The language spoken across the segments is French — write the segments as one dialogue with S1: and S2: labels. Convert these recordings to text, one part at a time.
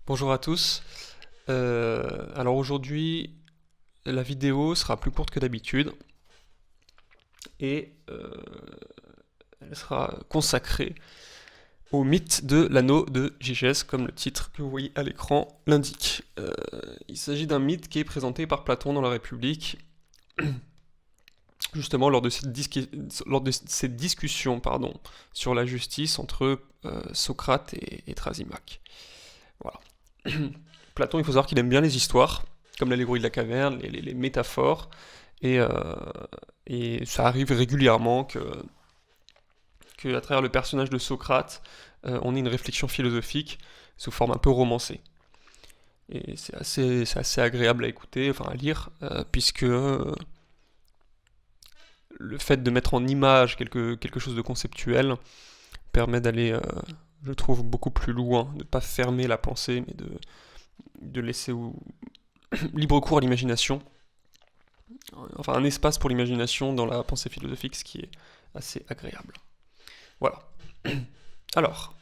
S1: Bonjour à tous. Alors aujourd'hui, la vidéo sera plus courte que d'habitude et elle sera consacrée au mythe de l'anneau de Gigès, comme le titre que vous voyez à l'écran l'indique. Il s'agit d'un mythe qui est présenté par Platon dans la République, justement lors de cette discussion sur la justice entre Socrate et Thrasymachus. Voilà. Platon, il faut savoir qu'il aime bien les histoires, comme l'allégorie de la caverne, les métaphores, et, euh, et ça arrive régulièrement que à travers le personnage de Socrate, on ait une réflexion philosophique sous forme un peu romancée. Et c'est assez agréable à écouter, enfin à lire, puisque le fait de mettre en image quelque chose de conceptuel permet d'aller, je trouve, beaucoup plus loin, de ne pas fermer la pensée, mais de laisser libre cours à l'imagination, enfin un espace pour l'imagination dans la pensée philosophique, ce qui est assez agréable. Voilà. Alors,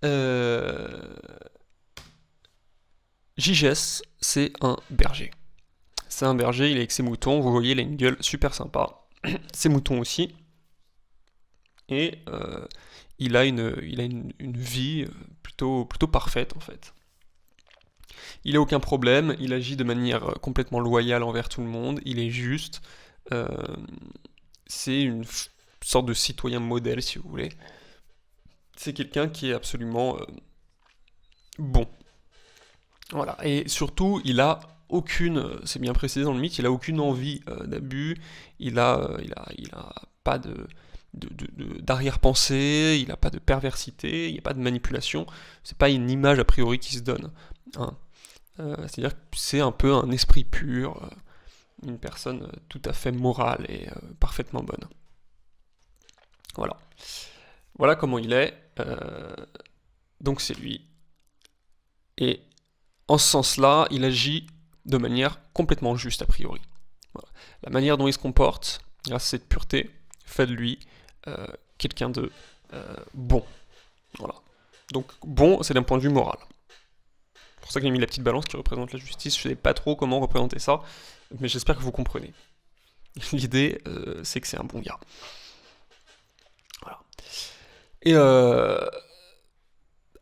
S1: euh, Gigès, c'est un berger. C'est un berger, il est avec ses moutons, vous voyez, il a une gueule super sympa. Ses moutons aussi. Et il a une vie plutôt parfaite en fait. Il a aucun problème, il agit de manière complètement loyale envers tout le monde, il est juste. euh, c'est une sorte de citoyen modèle, si vous voulez. C'est quelqu'un qui est absolument bon. Voilà. Et surtout, il a aucune, c'est bien précisé dans le mythe, il a aucune envie d'abus, il a pas d'arrière-pensée, il n'a pas de perversité, il n'y a pas de manipulation, c'est pas une image a priori qui se donne. Hein. C'est-à-dire que c'est un peu un esprit pur, une personne tout à fait morale et parfaitement bonne. Voilà. Voilà comment il est. Donc c'est lui. Et en ce sens-là, il agit de manière complètement juste a priori. Voilà. La manière dont il se comporte, grâce à cette pureté, fait de lui euh, quelqu'un de bon. Voilà. Donc bon, c'est d'un point de vue moral. C'est pour ça que j'ai mis la petite balance qui représente la justice. Je ne sais pas trop comment représenter ça, mais j'espère que vous comprenez. L'idée, c'est que c'est un bon gars. Voilà. Et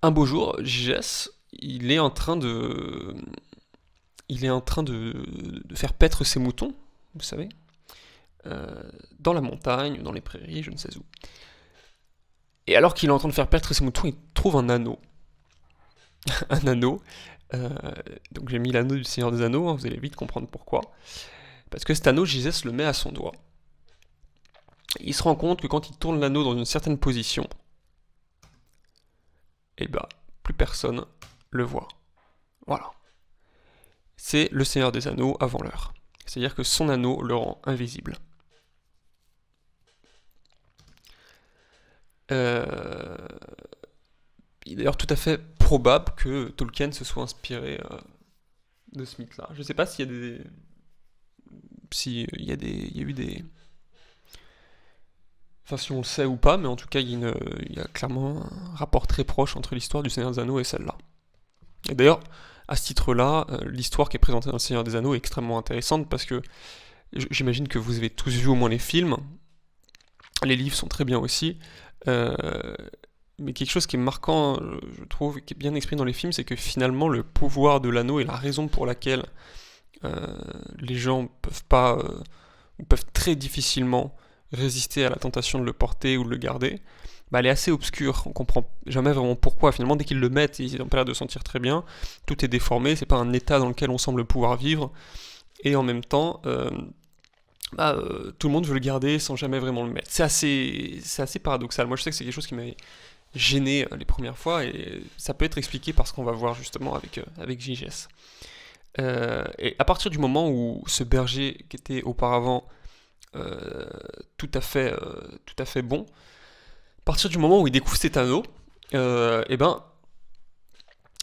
S1: un beau jour, Gigès, il est en train de faire paître ses moutons, vous savez, dans la montagne, dans les prairies, je ne sais où. Et alors qu'il est en train de faire paître ses moutons, il trouve un anneau. Un anneau. Euh, donc j'ai mis l'anneau du Seigneur des Anneaux, hein, vous allez vite comprendre pourquoi. Parce que cet anneau, Gigès le met à son doigt. Il se rend compte que quand il tourne l'anneau dans une certaine position, eh ben, plus personne le voit. Voilà. C'est le Seigneur des Anneaux avant l'heure. C'est-à-dire que son anneau le rend invisible. Euh, il est d'ailleurs tout à fait probable que Tolkien se soit inspiré de ce mythe-là. Je ne sais pas s'il y a des, il y a eu des, enfin si on le sait ou pas, mais en tout cas il y a clairement un rapport très proche entre l'histoire du Seigneur des Anneaux et celle-là. Et d'ailleurs, à ce titre-là, l'histoire qui est présentée dans le Seigneur des Anneaux est extrêmement intéressante parce que j'imagine que vous avez tous vu au moins les films. Les livres sont très bien aussi. Euh, mais quelque chose qui est marquant, je trouve, qui est bien exprimé dans les films, c'est que finalement le pouvoir de l'anneau et la raison pour laquelle euh, les gens peuvent pas, ou peuvent très difficilement résister à la tentation de le porter ou de le garder, bah, elle est assez obscure. On comprend jamais vraiment pourquoi. Finalement, dès qu'ils le mettent, ils ont pas l'air de sentir très bien. Tout est déformé. C'est pas un état dans lequel on semble pouvoir vivre. Et en même temps, tout le monde veut le garder sans jamais vraiment le mettre. C'est assez paradoxal. Moi, je sais que c'est quelque chose qui m'avait gêné les premières fois et ça peut être expliqué par ce qu'on va voir justement avec JGS. Et à partir du moment où ce berger qui était auparavant euh, tout à fait bon, à partir du moment où il découvre cet anneau, eh ben,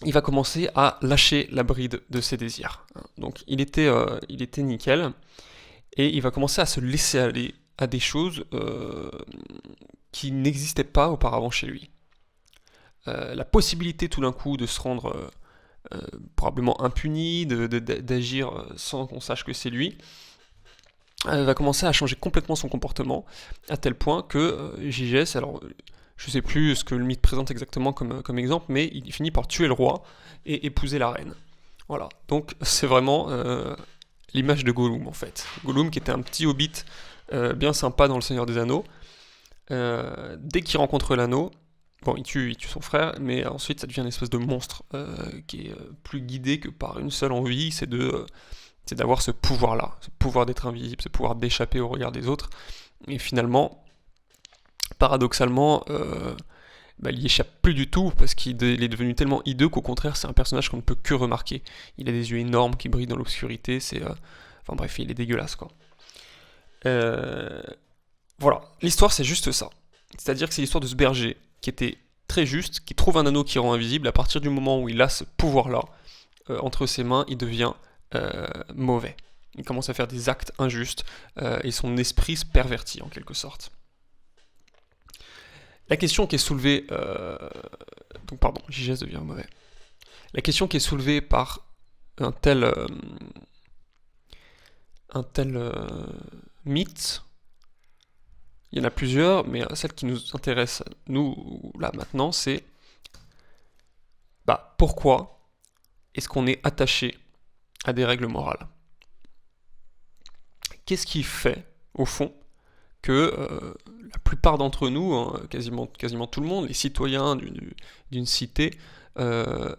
S1: il va commencer à lâcher la bride de ses désirs. Donc il était nickel, et il va commencer à se laisser aller à des choses qui n'existaient pas auparavant chez lui. la possibilité tout d'un coup de se rendre probablement impuni, d'agir sans qu'on sache que c'est lui, va commencer à changer complètement son comportement, à tel point que Gigès, alors je sais plus ce que le mythe présente exactement comme exemple, mais il finit par tuer le roi et épouser la reine. Voilà, donc c'est vraiment l'image de Gollum en fait. Gollum qui était un petit hobbit bien sympa dans Le Seigneur des Anneaux. Dès qu'il rencontre l'anneau, bon, il tue son frère, mais ensuite ça devient une espèce de monstre qui est plus guidé que par une seule envie, c'est d'avoir ce pouvoir-là, ce pouvoir d'être invisible, ce pouvoir d'échapper au regard des autres. Et finalement, paradoxalement, il y échappe plus du tout parce qu'il est devenu tellement hideux qu'au contraire, c'est un personnage qu'on ne peut que remarquer. Il a des yeux énormes qui brillent dans l'obscurité, enfin bref, il est dégueulasse quoi. Voilà, l'histoire c'est juste ça. C'est-à-dire que c'est l'histoire de ce berger qui était très juste, qui trouve un anneau qui rend invisible. À partir du moment où il a ce pouvoir-là entre ses mains, il devient mauvais. Il commence à faire des actes injustes et son esprit se pervertit en quelque sorte. La question qui est soulevée... Gigès devient mauvais. La question qui est soulevée par un tel mythe, il y en a plusieurs, mais celle qui nous intéresse, nous, là, maintenant, c'est pourquoi est-ce qu'on est attaché à des règles morales? Qu'est-ce qui fait, au fond, que la plupart d'entre nous, hein, quasiment tout le monde, les citoyens d'une cité,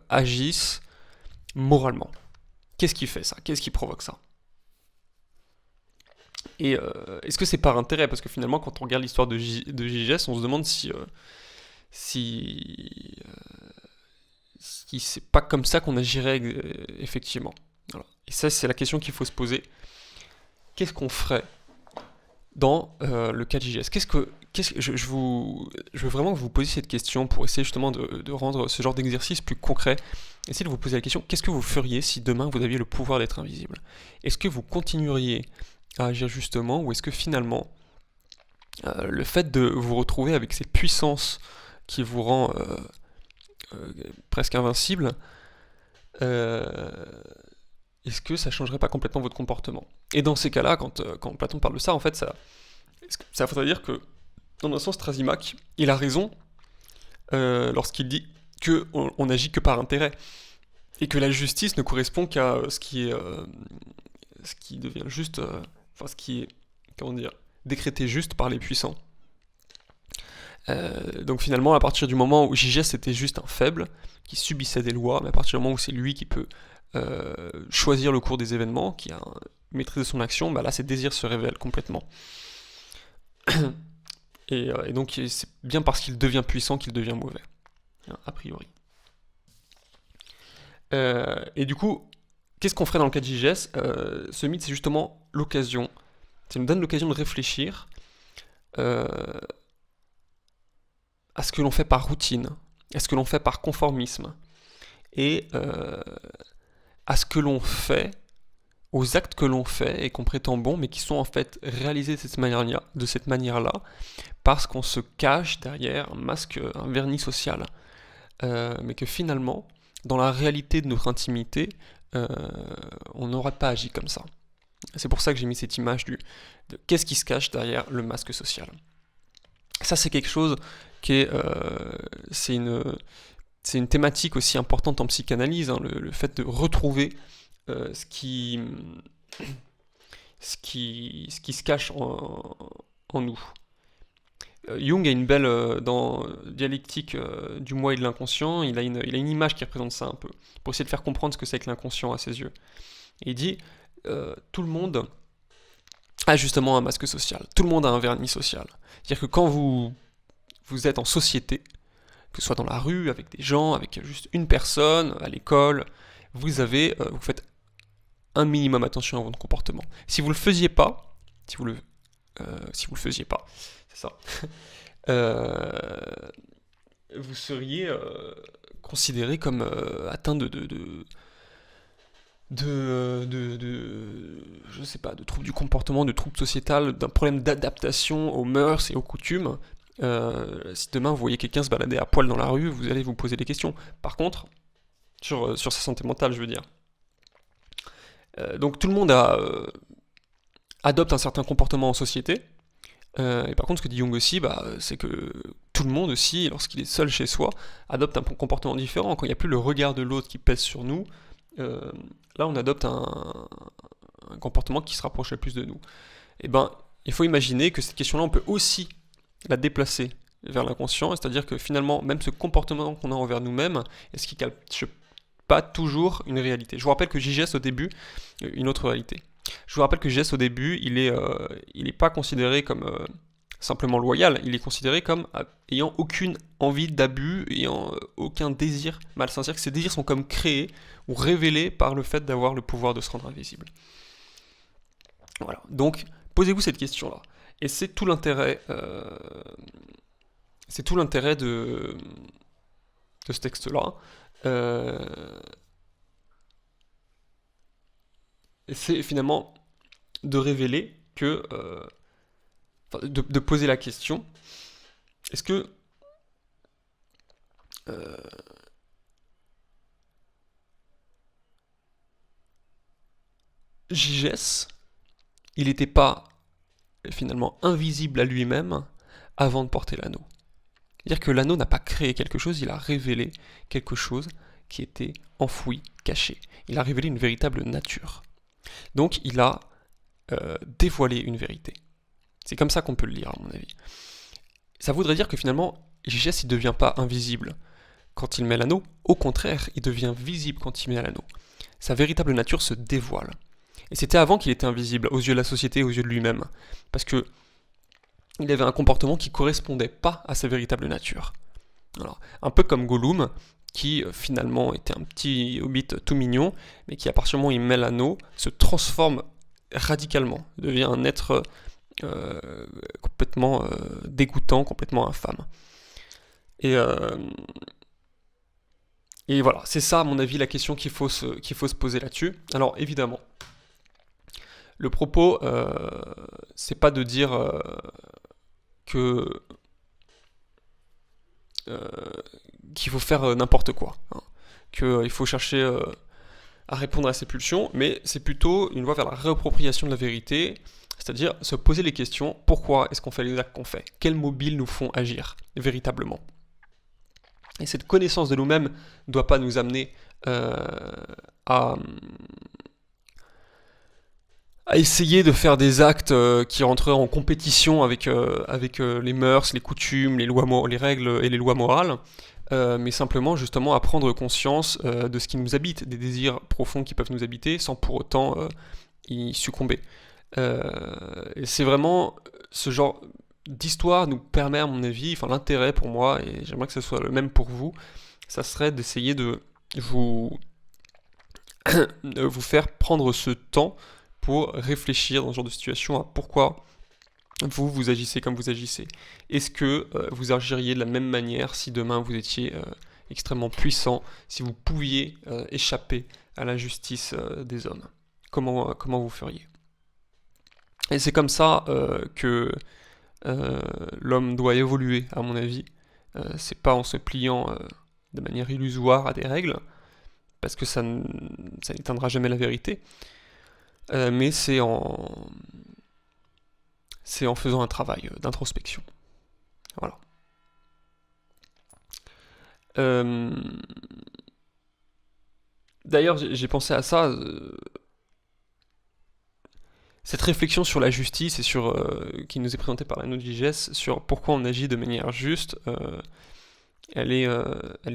S1: agissent moralement? Qu'est-ce qui fait ça? Qu'est-ce qui provoque ça? Et est-ce que c'est par intérêt? Parce que finalement, quand on regarde l'histoire de Gigès, on se demande si c'est pas comme ça qu'on agirait effectivement. Voilà. Et ça, c'est la question qu'il faut se poser. Qu'est-ce qu'on ferait dans le cas de Gigès? Je veux vraiment que vous posiez cette question pour essayer justement de rendre ce genre d'exercice plus concret. Essayez de vous poser la question, qu'est-ce que vous feriez si demain vous aviez le pouvoir d'être invisible? Est-ce que vous continueriez à agir justement, ou est-ce que finalement le fait de vous retrouver avec cette puissance qui vous rend presque invincible, est-ce que ça changerait pas complètement votre comportement? Et dans ces cas-là, quand Platon parle de ça, en fait, ça voudrait dire que, dans un sens, Thrasymach, il a raison lorsqu'il dit qu'on n'agit que par intérêt, et que la justice ne correspond qu'à ce qui devient juste, ce qui est, comment dire, décrété juste par les puissants. Donc finalement, à partir du moment où Gigès était juste un faible, qui subissait des lois, mais à partir du moment où c'est lui qui peut choisir le cours des événements, qui a maîtrisé son action, là ses désirs se révèlent complètement. Et donc c'est bien parce qu'il devient puissant qu'il devient mauvais, a priori. Et du coup, qu'est-ce qu'on ferait dans le cas de Gigès? Ce mythe, c'est justement l'occasion. Ça nous donne l'occasion de réfléchir à ce que l'on fait par routine, à ce que l'on fait par conformisme, et à ce que l'on fait, aux actes que l'on fait et qu'on prétend bons, mais qui sont en fait réalisés de cette manière-là, parce qu'on se cache derrière un masque, un vernis social. Mais que finalement, dans la réalité de notre intimité, on n'aurait pas agi comme ça. C'est pour ça que j'ai mis cette image de qu'est-ce qui se cache derrière le masque social. Ça, c'est quelque chose qui est... c'est une thématique aussi importante en psychanalyse, hein, le fait de retrouver ce qui se cache en nous. Jung a une belle, dans Dialectique du moi et de l'inconscient, il a une image qui représente ça un peu, pour essayer de faire comprendre ce que c'est que l'inconscient à ses yeux. Et il dit, tout le monde a justement un masque social, tout le monde a un vernis social. C'est-à-dire que quand vous êtes en société, que ce soit dans la rue, avec des gens, avec juste une personne, à l'école, vous faites un minimum attention à votre comportement. Si vous le faisiez pas, c'est ça, vous seriez considéré comme atteint de je sais pas, de troubles du comportement, de troubles sociétal, d'un problème d'adaptation aux mœurs et aux coutumes, Si demain vous voyez quelqu'un se balader à poil dans la rue, vous allez vous poser des questions. Par contre, sur sa santé mentale, je veux dire. Donc tout le monde adopte un certain comportement en société. Et par contre, ce que dit Jung aussi, c'est que tout le monde aussi, lorsqu'il est seul chez soi, adopte un comportement différent. Quand il n'y a plus le regard de l'autre qui pèse sur nous, là on adopte un comportement qui se rapproche le plus de nous. Et il faut imaginer que cette question-là, on peut aussi la déplacer vers l'inconscient, c'est-à-dire que finalement, même ce comportement qu'on a envers nous-mêmes, est-ce qu'il ne cache pas toujours une réalité? Je vous rappelle que JGS au début, une autre réalité. Je vous rappelle que JGS au début, il est pas considéré comme simplement loyal, il est considéré comme ayant aucune envie d'abus, ayant aucun désir malsain. C'est-à-dire que ces désirs sont comme créés ou révélés par le fait d'avoir le pouvoir de se rendre invisible. Voilà. Donc, posez-vous cette question-là. Et c'est tout l'intérêt, de ce texte-là. C'est finalement de révéler que, de poser la question, est-ce que Gigès, il n'était pas finalement invisible à lui-même avant de porter l'anneau. C'est-à-dire que l'anneau n'a pas créé quelque chose, il a révélé quelque chose qui était enfoui, caché. Il a révélé une véritable nature. Donc il a dévoilé une vérité. C'est comme ça qu'on peut le lire, à mon avis. Ça voudrait dire que finalement, Gigès, il ne devient pas invisible quand il met l'anneau. Au contraire, il devient visible quand il met l'anneau. Sa véritable nature se dévoile. Et c'était avant qu'il était invisible, aux yeux de la société, aux yeux de lui-même. Parce que il avait un comportement qui ne correspondait pas à sa véritable nature. Alors, un peu comme Gollum, qui finalement était un petit hobbit tout mignon, mais qui à partir du moment où il met l'anneau, se transforme radicalement, devient un être complètement dégoûtant, complètement infâme. Et voilà, c'est ça à mon avis la question qu'il faut se poser là-dessus. Alors évidemment, le propos, c'est pas de dire qu'il faut faire n'importe quoi, hein, qu'il faut chercher à répondre à ces pulsions, mais c'est plutôt une voie vers la réappropriation de la vérité, c'est-à-dire se poser les questions, pourquoi est-ce qu'on fait les actes qu'on fait? Quels mobiles nous font agir véritablement? Et cette connaissance de nous-mêmes ne doit pas nous amener à essayer de faire des actes qui rentreraient en compétition avec les mœurs, les coutumes, les règles et les lois morales, mais simplement justement à prendre conscience de ce qui nous habite, des désirs profonds qui peuvent nous habiter sans pour autant y succomber. Et c'est vraiment ce genre d'histoire nous permet à mon avis, enfin l'intérêt pour moi, et j'aimerais que ce soit le même pour vous, ça serait d'essayer de vous faire prendre ce temps pour réfléchir dans ce genre de situation à pourquoi vous agissez comme vous agissez. Est-ce que vous agiriez de la même manière si demain vous étiez extrêmement puissant, si vous pouviez échapper à la justice des hommes? Comment vous feriez? Et c'est comme ça que l'homme doit évoluer, à mon avis. C'est pas en se pliant de manière illusoire à des règles, parce que ça n'éteindra jamais la vérité, mais c'est en faisant un travail d'introspection. Voilà. D'ailleurs, j'ai pensé à ça, cette réflexion sur la justice et qui nous est présentée par l'anneau de Gigès, sur pourquoi on agit de manière juste, elle est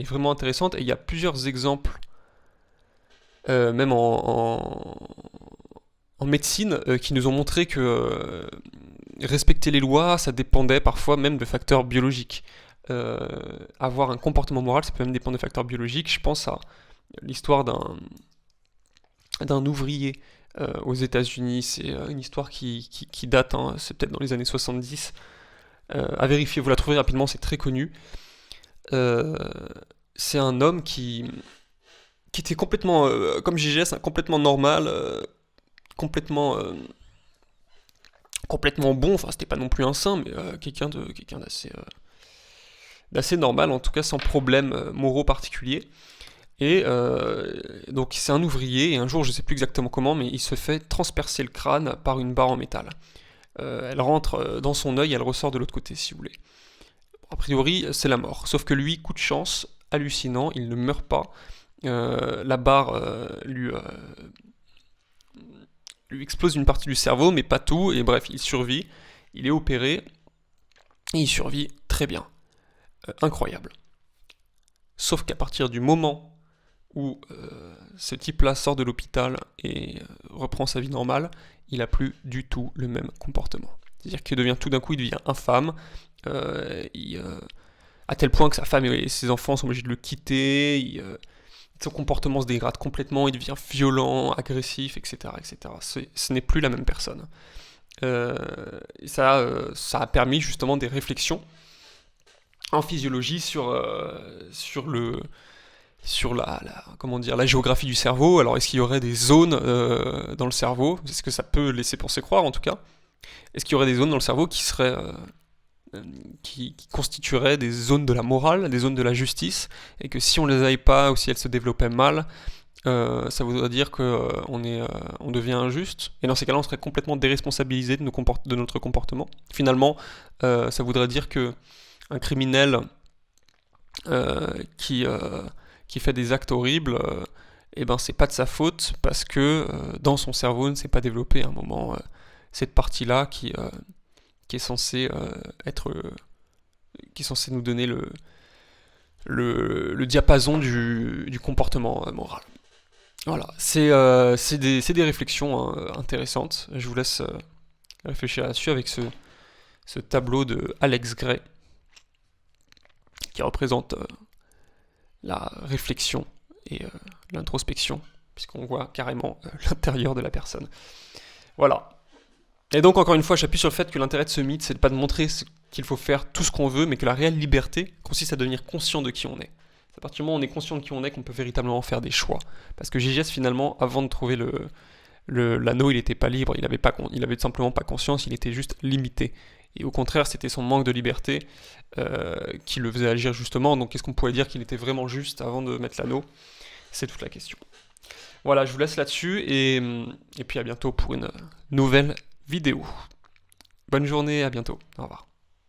S1: vraiment intéressante, et il y a plusieurs exemples, même en médecine, qui nous ont montré que respecter les lois, ça dépendait parfois même de facteurs biologiques. Avoir un comportement moral, ça peut même dépendre de facteurs biologiques. Je pense à l'histoire d'un ouvrier aux États-Unis. C'est une histoire qui date, hein, c'est peut-être dans les années 70. À vérifier, vous la trouverez rapidement, c'est très connu. C'est un homme qui était complètement, comme JGS, complètement normal, complètement complètement bon, enfin c'était pas non plus un saint, mais quelqu'un d'assez normal, en tout cas sans problème moraux particuliers. Et donc c'est un ouvrier, et un jour, je sais plus exactement comment, mais il se fait transpercer le crâne par une barre en métal. Elle rentre dans son œil, elle ressort de l'autre côté, si vous voulez. A priori, c'est la mort. Sauf que lui, coup de chance, hallucinant, il ne meurt pas. La barre lui explose une partie du cerveau, mais pas tout, et bref, il survit. Il est opéré, et il survit très bien. Incroyable. Sauf qu'à partir du moment où ce type-là sort de l'hôpital et reprend sa vie normale, il n'a plus du tout le même comportement. C'est-à-dire qu'il devient tout d'un coup, il devient infâme, à tel point que sa femme et ses enfants sont obligés de le quitter, son comportement se dégrade complètement, il devient violent, agressif, etc. etc. Ce n'est plus la même personne. Ça a permis justement des réflexions en physiologie sur la géographie du cerveau. Alors, est-ce qu'il y aurait des zones dans le cerveau? C'est ce que ça peut laisser penser croire, en tout cas. Est-ce qu'il y aurait des zones dans le cerveau qui seraient qui constitueraient des zones de la morale, des zones de la justice, et que si on les avait pas ou si elles se développaient mal, ça voudrait dire qu'on on devient injuste, et dans ces cas-là, on serait complètement déresponsabilisé de notre comportement. Finalement, ça voudrait dire que un criminel qui fait des actes horribles, et ben c'est pas de sa faute parce que dans son cerveau ne s'est pas développé à un moment cette partie-là qui est censée qui est censée nous donner le diapason du comportement moral. Voilà, c'est des réflexions intéressantes. Je vous laisse réfléchir là-dessus avec ce tableau de Alex Gray qui représente la réflexion et l'introspection, puisqu'on voit carrément l'intérieur de la personne. Voilà. Et donc, encore une fois, j'appuie sur le fait que l'intérêt de ce mythe, c'est de pas de montrer qu'il faut faire tout ce qu'on veut, mais que la réelle liberté consiste à devenir conscient de qui on est. C'est à partir du moment où on est conscient de qui on est qu'on peut véritablement faire des choix. Parce que Gégès, finalement, avant de trouver l'anneau, il n'était pas libre, il avait simplement pas conscience, il était juste limité. Et au contraire, c'était son manque de liberté qui le faisait agir justement. Donc, est-ce qu'on pourrait dire qu'il était vraiment juste avant de mettre l'anneau? C'est toute la question. Voilà, je vous laisse là-dessus et puis à bientôt pour une nouvelle vidéo. Bonne journée, à bientôt. Au revoir.